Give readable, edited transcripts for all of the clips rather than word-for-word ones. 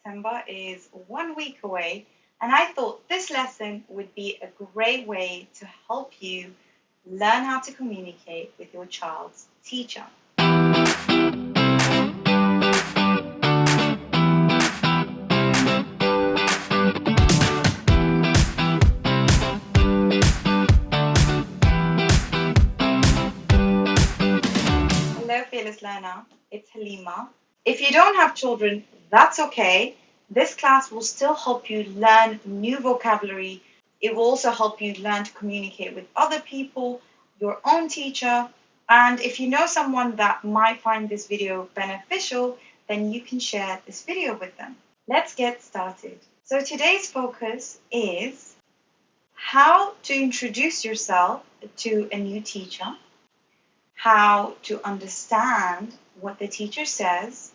September is 1 week away, and I thought this lesson would be a great way to help you learn how to communicate with your child's teacher. Hello, fearless learner. It's Halima. If you don't have children, that's okay. This class will still help you learn new vocabulary. It will also help you learn to communicate with other people, your own teacher. And if you know someone that might find this video beneficial, then you can share this video with them. Let's get started. So today's focus is how to introduce yourself to a new teacher, how to understand what the teacher says,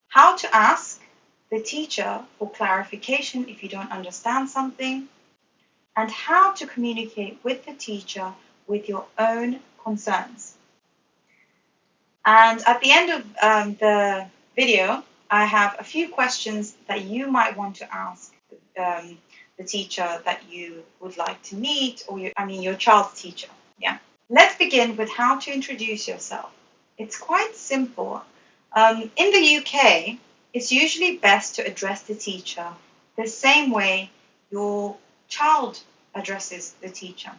how to ask the teacher for clarification if you don't understand something, and how to communicate with the teacher with your own concerns. And at the end of the video, I have a few questions that you might want to ask the teacher that you would like to meet, or your child's teacher. Yeah. Let's begin with how to introduce yourself. It's quite simple. In the UK, it's usually best to address the teacher the same way your child addresses the teacher.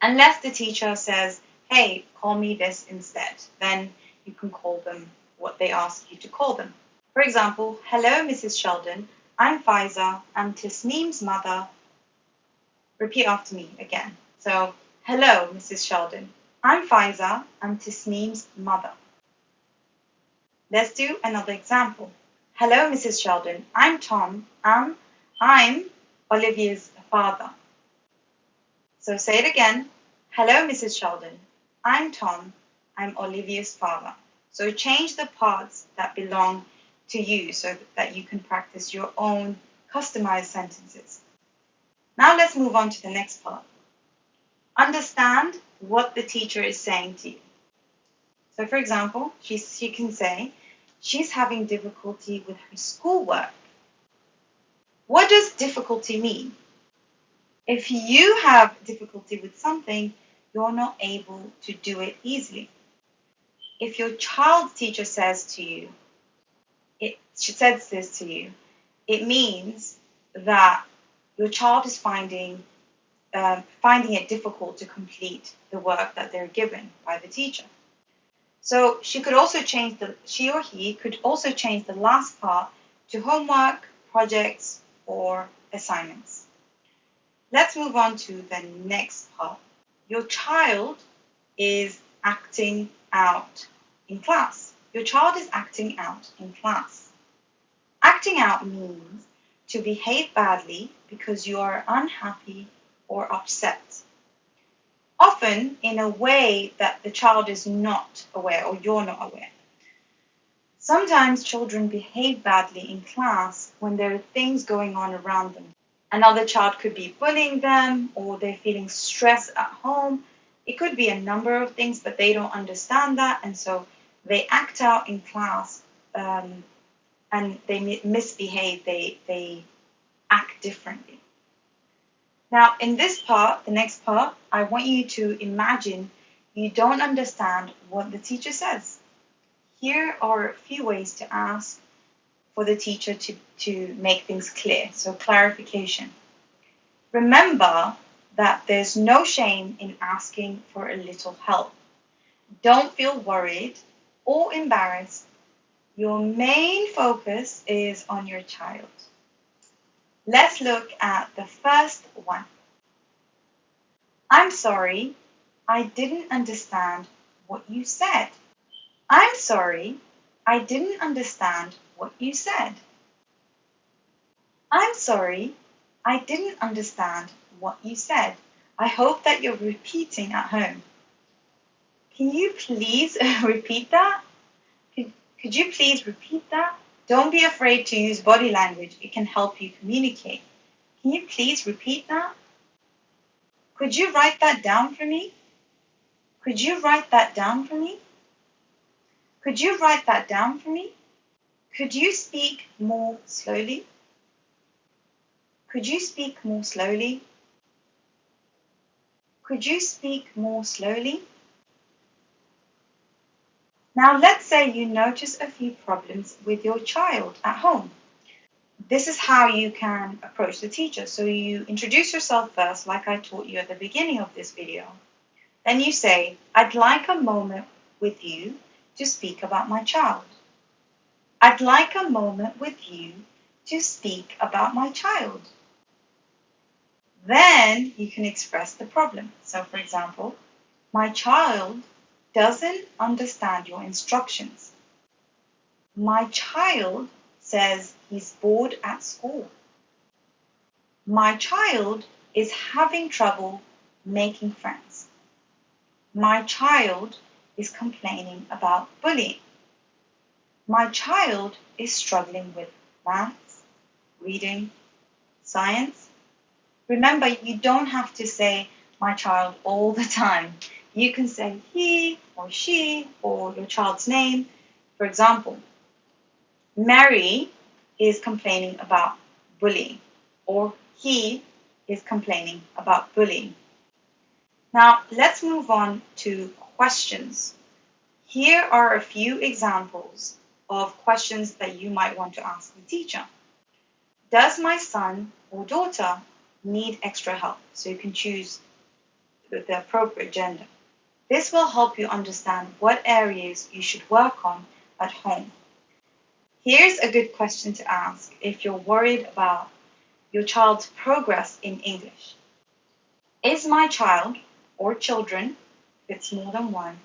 Unless the teacher says, hey, call me this instead, then you can call them what they ask you to call them. For example, hello, Mrs. Sheldon. I'm Faiza. I'm Tasneem's mother. Repeat after me again. So, hello, Mrs. Sheldon. I'm Faiza. I'm Tasneem's mother. Let's do another example. Hello, Mrs. Sheldon. I'm Tom. I'm Olivia's father. So say it again. Hello, Mrs. Sheldon. I'm Tom. I'm Olivia's father. So change the parts that belong to you so that you can practice your own customized sentences. Now let's move on to the next part. Understand what the teacher is saying to you. So for example, she can say, she's having difficulty with her schoolwork. What does difficulty mean? If you have difficulty with something, you're not able to do it easily. If your child's teacher says this to you, it means that your child is finding it difficult to complete the work that they're given by the teacher. So she or he could also change the last part to homework, projects, or assignments. Let's move on to the next part. Your child is acting out in class. Your child is acting out in class. Acting out means to behave badly because you are unhappy or upset. Often in a way that the child is not aware or you're not aware. Sometimes children behave badly in class when there are things going on around them. Another child could be bullying them, or they're feeling stress at home. It could be a number of things, but they don't understand that, and so they act out in class and they misbehave, they act differently. Now, in this part, the next part, I want you to imagine you don't understand what the teacher says. Here are a few ways to ask for the teacher to make things clear, so clarification. Remember that there's no shame in asking for a little help. Don't feel worried or embarrassed. Your main focus is on your child. Let's look at the first one. I'm sorry, I didn't understand what you said. I'm sorry, I didn't understand what you said. I'm sorry, I didn't understand what you said. I hope that you're repeating at home. Can you please repeat that? Could you please repeat that? Don't be afraid to use body language. It can help you communicate. Can you please repeat that? Could you write that down for me? Could you write that down for me? Could you write that down for me? Could you speak more slowly? Could you speak more slowly? Could you speak more slowly? Now let's say you notice a few problems with your child at home. This is how you can approach the teacher. So you introduce yourself first, like I taught you at the beginning of this video. Then you say, I'd like a moment with you to speak about my child. I'd like a moment with you to speak about my child. Then you can express the problem. So for example, my child doesn't understand your instructions. My child says he's bored at school. My child is having trouble making friends. My child is complaining about bullying. My child is struggling with maths, reading, science. Remember, you don't have to say my child all the time. You can say he or she or your child's name. For example, Mary is complaining about bullying, or he is complaining about bullying. Now, let's move on to questions. Here are a few examples of questions that you might want to ask the teacher. Does my son or daughter need extra help? So you can choose the appropriate gender. This will help you understand what areas you should work on at home. Here's a good question to ask if you're worried about your child's progress in English. Is my child or children, if it's more than one,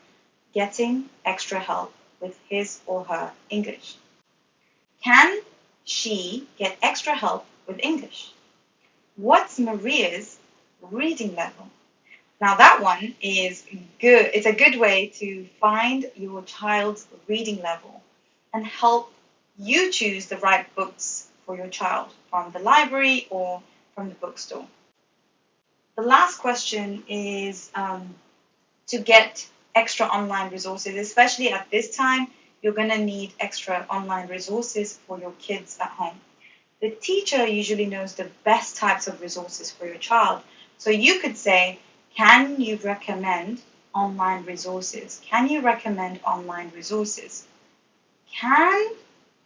getting extra help with his or her English? Can she get extra help with English? What's Maria's reading level? Now that one is good. It's a good way to find your child's reading level and help you choose the right books for your child from the library or from the bookstore. The last question is to get extra online resources, especially at this time. You're going to need extra online resources for your kids at home. The teacher usually knows the best types of resources for your child. So you could say, can you recommend online resources? Can you recommend online resources? Can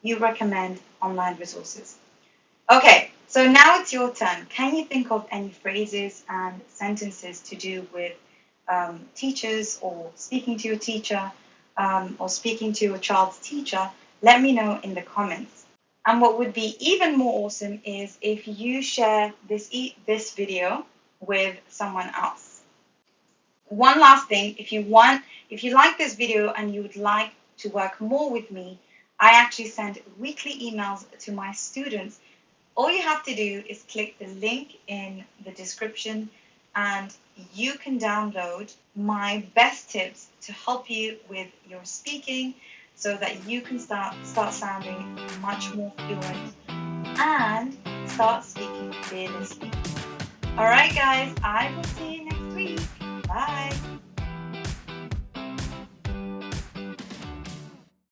you recommend online resources? Okay, so now it's your turn. Can you think of any phrases and sentences to do with teachers or speaking to your teacher or speaking to your child's teacher? Let me know in the comments. And what would be even more awesome is if you share this video with someone else. One last thing, if you like this video and you would like to work more with me, I actually send weekly emails to my students. All you have to do is click the link in the description and you can download my best tips to help you with your speaking so that you can start sounding much more fluent and start speaking fearlessly. All right, guys, I will see you next week. Bye.